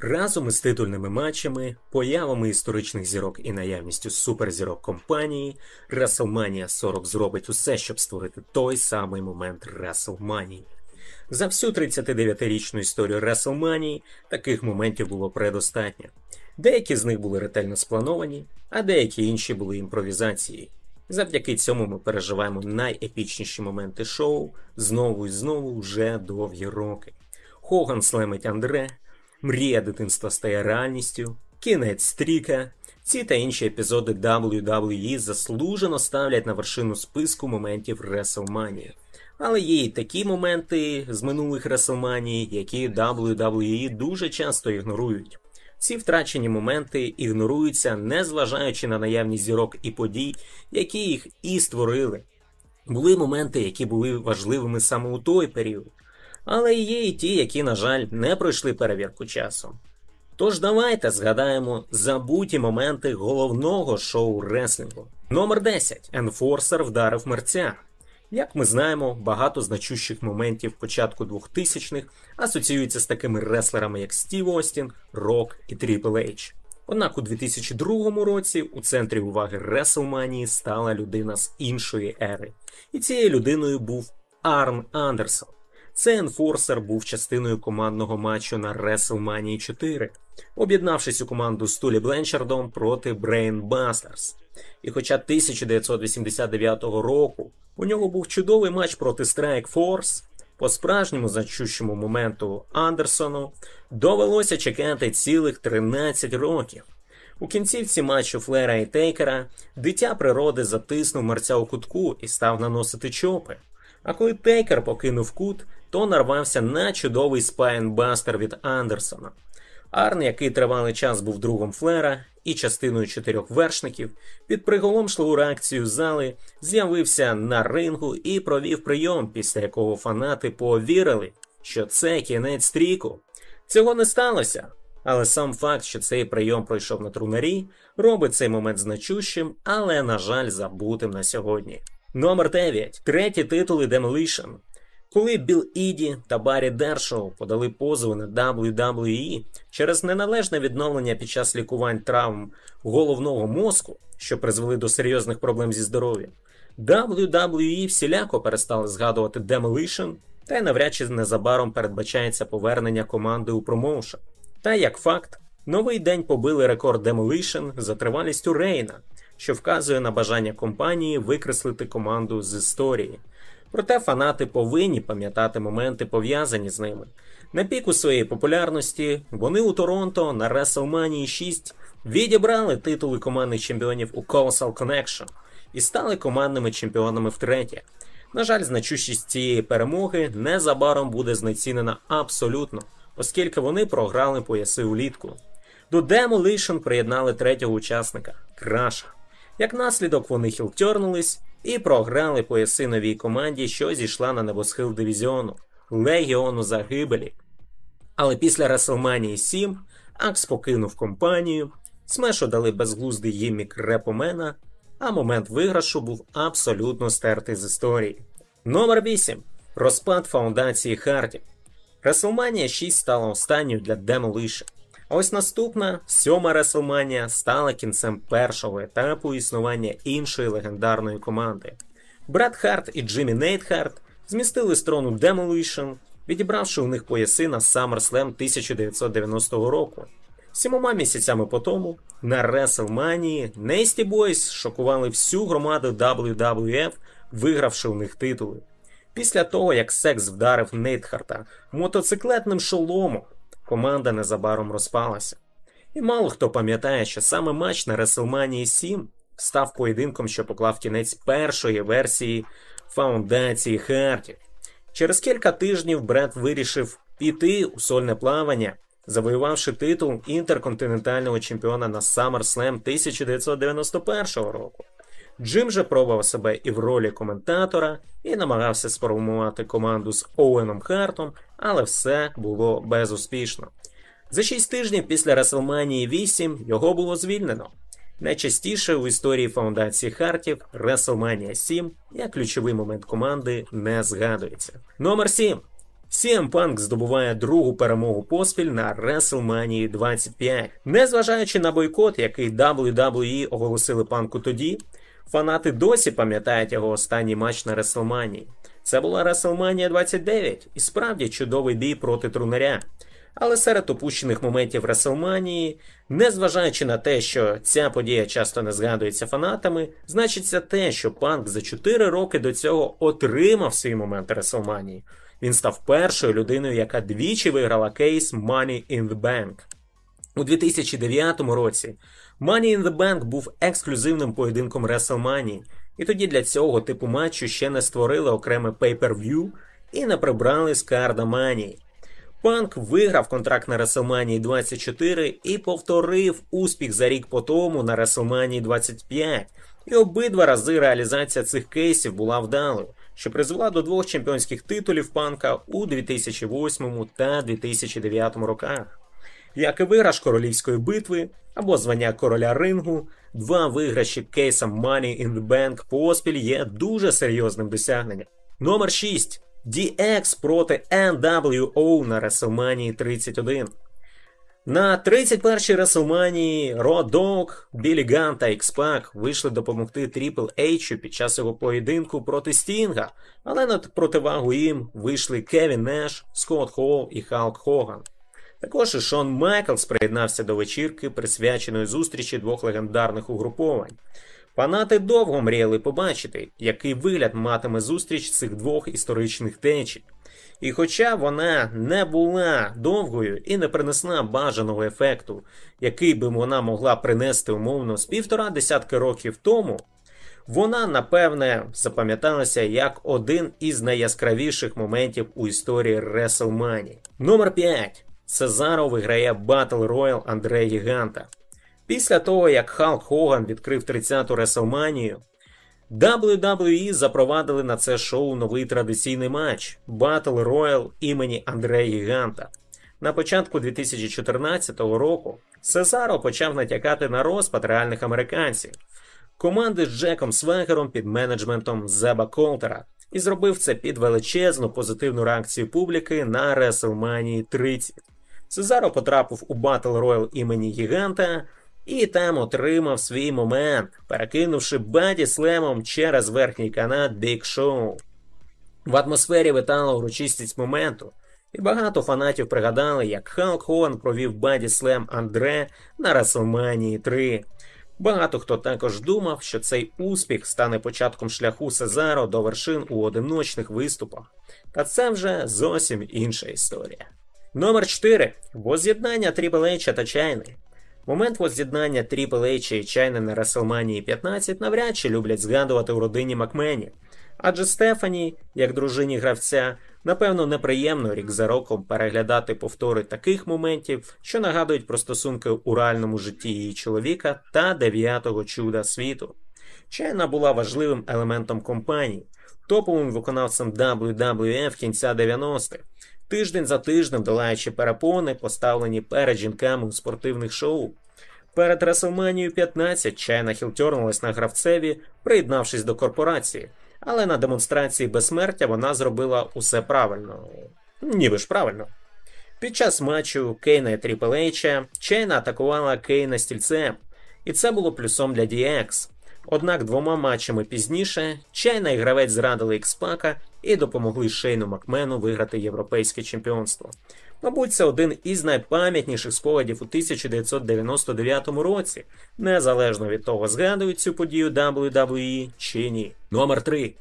Разом із титульними матчами, появами історичних зірок і наявністю суперзірок компанії, WrestleMania 40 зробить усе, щоб створити той самий момент WrestleMania. За всю 39-річну історію WrestleMania таких моментів було предостатньо. Деякі з них були ретельно сплановані, а деякі інші були імпровізацією. Завдяки цьому ми переживаємо найепічніші моменти шоу знову і знову вже довгі роки. Хоган слемить Андре, мрія дитинства стає реальністю, кінець стріка. Ці та інші епізоди WWE заслужено ставлять на вершину списку моментів WrestleMania. Але є і такі моменти з минулих WrestleMania, які WWE дуже часто ігнорують. Ці втрачені моменти ігноруються, незважаючи на наявність зірок і подій, які їх і створили. Були моменти, які були важливими саме у той період. Але є і ті, які, на жаль, не пройшли перевірку часом. Тож давайте згадаємо забуті моменти головного шоу реслінгу. Номер 10. Енфорсер вдарив мерця. Як ми знаємо, багато значущих моментів початку 2000-х асоціюються з такими реслерами, як Стів Остін, Рок і Тріпл Ейдж. Однак у 2002 році у центрі уваги WrestleMania стала людина з іншої ери. І цією людиною був Арн Андерсон. Цей енфорсер був частиною командного матчу на WrestleMania 4, об'єднавшись у команду з Тулі Бленчардом проти Brainbusters. І хоча 1989 року у нього був чудовий матч проти Strike Force, по справжньому значущому моменту Андерсону довелося чекати цілих 13 років. У кінцівці матчу Флера і Тейкера дитя природи затиснув мерця у кутку і став наносити чопи. А коли Тейкер покинув кут, то нарвався на чудовий спайнбастер від Андерсона. Арн, який тривалий час був другом Флера і частиною чотирьох вершників, під приголомшливу реакцію зали з'явився на рингу і провів прийом, після якого фанати повірили, що це кінець стріку. Цього не сталося, але сам факт, що цей прийом пройшов на трунарі, робить цей момент значущим, але, на жаль, забутим на сьогодні. Номер 9. Треті титули Demolition. Коли Білл Іді та Баррі Дершоу подали позови на WWE через неналежне відновлення під час лікувань травм головного мозку, що призвели до серйозних проблем зі здоров'ям, WWE всіляко перестали згадувати Demolition, та й навряд чи незабаром передбачається повернення команди у промоушен. Та як факт, новий день побили рекорд Demolition за тривалістю Рейна, що вказує на бажання компанії викреслити команду з історії. Проте фанати повинні пам'ятати моменти, пов'язані з ними. На піку своєї популярності вони у Торонто на WrestleMania 6 відібрали титули командних чемпіонів у Colossal Connection і стали командними чемпіонами втретє. На жаль, значущість цієї перемоги незабаром буде знецінена абсолютно, оскільки вони програли пояси улітку. До Demolition приєднали третього учасника – Краша. Як наслідок вони хілтернулись і програли пояси новій команді, що зійшла на небосхил дивізіону – Легіону Загибелі. Але після WrestleMania 7 Акс покинув компанію, Смешу дали безглуздий гіммік Репомена, а момент виграшу був абсолютно стертий з історії. Номер 8. Розпад фаундації Хардів. WrestleMania 6 стала останньою для Demolition. А ось наступна, 7-ма WrestleMania, стала кінцем першого етапу існування іншої легендарної команди. Бред Харт і Джиммі Нейтхарт змістили з трону Demolition, відібравши у них пояси на SummerSlam 1990 року. 7 місяцями по тому на WrestleMania Nasty Boys шокували всю громаду WWF, вигравши у них титули. Після того, як Секс вдарив Нейтхарта мотоциклетним шоломом, команда незабаром розпалася. І мало хто пам'ятає, що саме матч на WrestleMania 7 став поєдинком, що поклав кінець першої версії фаундації Хартів. Через кілька тижнів Бред вирішив піти у сольне плавання, завоювавши титул інтерконтинентального чемпіона на SummerSlam 1991 року. Джим же пробував себе і в ролі коментатора, і намагався сформувати команду з Оуеном Хартом, але все було безуспішно. За 6 тижнів після WrestleMania 8 його було звільнено. Найчастіше у історії фаундації Хартів WrestleMania 7 як ключовий момент команди не згадується. Номер 7. CM Punk здобуває другу перемогу поспіль на WrestleMania 25. Незважаючи на бойкот, який WWE оголосили Панку тоді, фанати досі пам'ятають його останній матч на WrestleMania. Це була WrestleMania 29 і справді чудовий бій проти трунаря. Але серед опущених моментів WrestleMania, незважаючи на те, що ця подія часто не згадується фанатами, значиться те, що Панк за 4 роки до цього отримав свій момент WrestleMania. Він став першою людиною, яка двічі виграла кейс Money in the Bank. У 2009 році Money in the Bank був ексклюзивним поєдинком WrestleMania, і тоді для цього типу матчу ще не створили окреме pay-per-view і не прибрали з карда Money. Панк виграв контракт на WrestleMania 24 і повторив успіх за рік по тому на WrestleMania 25. І обидва рази реалізація цих кейсів була вдалою, що призвела до 2 чемпіонських титулів Панка у 2008 та 2009 роках. Як і виграш королівської битви або звання короля рингу, 2 виграші кейсом Money in the Bank поспіль є дуже серйозним досягненням. Номер 6. DX проти NWO на WrestleMania 31. На 31-й WrestleMania Road Dogg, Біллі Ганн та X-Pac вийшли допомогти Triple H під час його поєдинку проти Стінга, але на противагу їм вийшли Кевін Неш, Скотт Холл і Халк Хоган. Також і Шон Майклс приєднався до вечірки, присвяченої зустрічі 2 легендарних угруповань. Фанати довго мріяли побачити, який вигляд матиме зустріч цих 2 історичних течій. І хоча вона не була довгою і не принесла бажаного ефекту, який би вона могла принести умовно з 1,5 десятки років тому, вона, напевне, запам'яталася як один із найяскравіших моментів у історії WrestleMania. Номер 5. Сезаро виграє Battle Royal Андре Гіганта. Після того, як Халк Хоган відкрив 30-ту WrestleMania, WWE запровадили на це шоу новий традиційний матч – Battle Royal імені Андре Гіганта. На початку 2014 року Сезаро почав натякати на розпад реальних американців, команди з Джеком Свегером під менеджментом Зеба Колтера, і зробив це під величезну позитивну реакцію публіки на WrestleMania 30. Сезаро потрапив у Battle Royal імені Гіганта і там отримав свій момент, перекинувши Баді Слемом через верхній канат Big Show. В атмосфері витала урочистість моменту, і багато фанатів пригадали, як Халк Хоган провів Баді Слем Андре на WrestleMania 3. Багато хто також думав, що цей успіх стане початком шляху Сезаро до вершин у одиночних виступах. Та це вже зовсім інша історія. Номер 4. Воз'єднання Тріпл Ейча та Чайни. Момент воз'єднання Тріпл Ейча і Чайни на WrestleMania 15 навряд чи люблять згадувати у родині Макменів. Адже Стефані, як дружині гравця, напевно неприємно рік за роком переглядати повтори таких моментів, що нагадують про стосунки у реальному житті її чоловіка та 9-го чуда світу. Чайна була важливим елементом компанії, топовим виконавцем WWF кінця 90-х, тиждень за тижнем долаючи перепони, поставлені перед жінками у спортивних шоу. Перед WrestleMania 15 Чайна хілтернулась на гравцеві, приєднавшись до корпорації. Але на демонстрації безсмертя вона зробила усе правильно. Ніби ж правильно. Під час матчу Кейна і Тріпл Ейча Чайна атакувала Кейна стільцем, і це було плюсом для DX. Однак 2 матчами пізніше Чайна і гравець зрадили X-Pac і допомогли Шейну Макмену виграти європейське чемпіонство. Мабуть, це один із найпам'ятніших спогадів у 1999 році, незалежно від того, згадують цю подію WWE чи ні. Номер 3.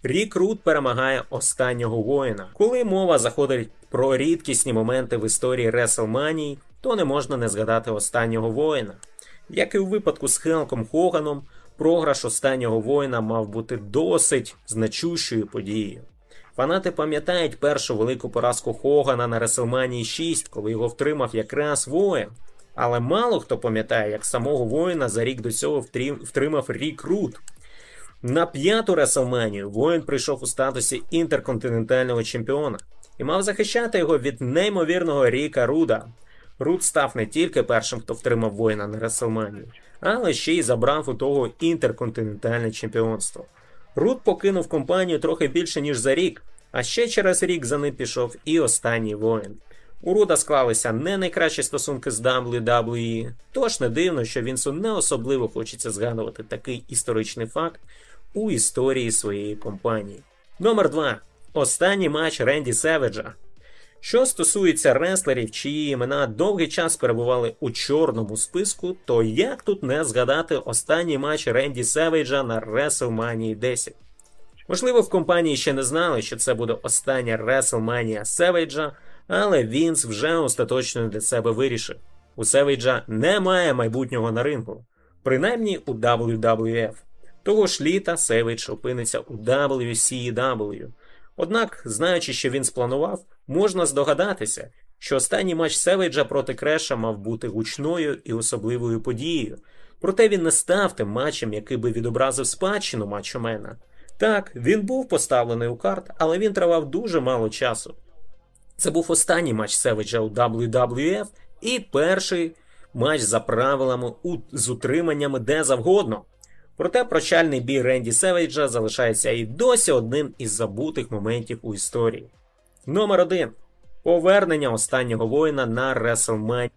Рік Рут перемагає останнього воїна. Коли мова заходить про рідкісні моменти в історії WrestleMania, то не можна не згадати останнього воїна. Як і у випадку з Халком Хоганом, програш останнього воїна мав бути досить значущою подією. Фанати пам'ятають першу велику поразку Хогана на WrestleMania 6, коли його втримав якраз воїн. Але мало хто пам'ятає, як самого воїна за рік до цього втримав Рік Рут. На 5-ту WrestleMania воїн прийшов у статусі інтерконтинентального чемпіона і мав захищати його від неймовірного Ріка Руда. Руд став не тільки першим, хто втримав воїна на WrestleMania, але ще й забрав у того інтерконтинентальне чемпіонство. Руд покинув компанію трохи більше, ніж за рік, А ще через рік за ним пішов і останній воїн. У Руда склалися не найкращі стосунки з WWE, тож не дивно, що Вінсу не особливо хочеться згадувати такий історичний факт у історії своєї компанії. Номер 2. Останній матч Ренді Севеджа. Що стосується реслерів, чиї імена довгий час перебували у чорному списку, то як тут не згадати останній матч Ренді Севеджа на WrestleMania 10? Можливо, в компанії ще не знали, що це буде остання WrestleMania Севеджа, але Вінс вже остаточно для себе вирішив. У Севеджа немає майбутнього на рингу, принаймні у WWF. Того ж літа Севедж опиниться у WCW. Однак, знаючи, що він спланував, можна здогадатися, що останній матч Севеджа проти Креша мав бути гучною і особливою подією. Проте він не став тим матчем, який би відобразив спадщину матчомена. Так, він був поставлений у карт, але він тривав дуже мало часу. Це був останній матч Севеджа у WWF і перший матч за правилами з утриманнями де завгодно. Проте прощальний бій Ренді Севеджа залишається і досі одним із забутих моментів у історії. Номер 1. Повернення останнього воїна на WrestleMania.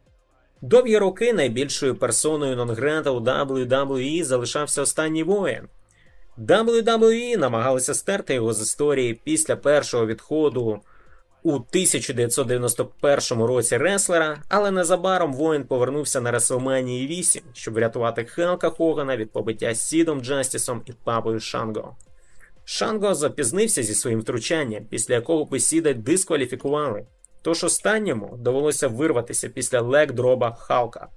Довгі роки найбільшою персоною нон-грета у WWE залишався останній воїн. WWE намагалися стерти його з історії після першого відходу у 1991 році реслера, але незабаром воїн повернувся на WrestleMania 8, щоб врятувати Халка Хогана від побиття Сідом Джастісом і Папою Шанго. Шанго запізнився зі своїм втручанням, після якого б Сіда дискваліфікували, тож останньому довелося вирватися після лег-дроба Халка.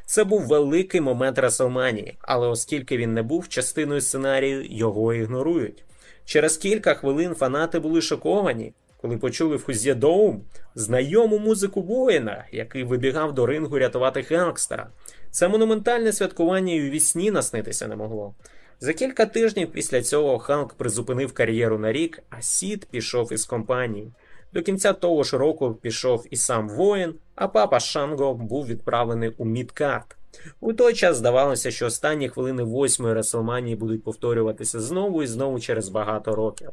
Це був великий момент WrestleMania, але оскільки він не був частиною сценарію, його ігнорують. Через кілька хвилин фанати були шоковані, коли почули в Хузє Доум знайому музику воїна, який вибігав до рингу рятувати Халкстера. Це монументальне святкування і у вісні наснитися не могло. За кілька тижнів після цього Халк призупинив кар'єру на рік, а Сід пішов із компанії. До кінця того ж року пішов і сам воїн, а Папа Шанго був відправлений у мідкарт. У той час здавалося, що останні хвилини 8-ї WrestleMania будуть повторюватися знову і знову через багато років.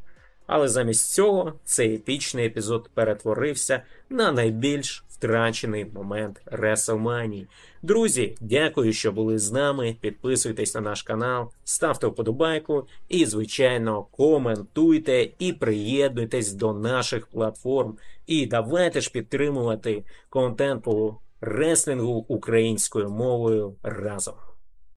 Але замість цього цей епічний епізод перетворився на найбільш втрачений момент WrestleMania. Друзі, дякую, що були з нами, підписуйтесь на наш канал, ставте вподобайку і, звичайно, коментуйте і приєднуйтесь до наших платформ. І давайте ж підтримувати контент по реслінгу українською мовою разом.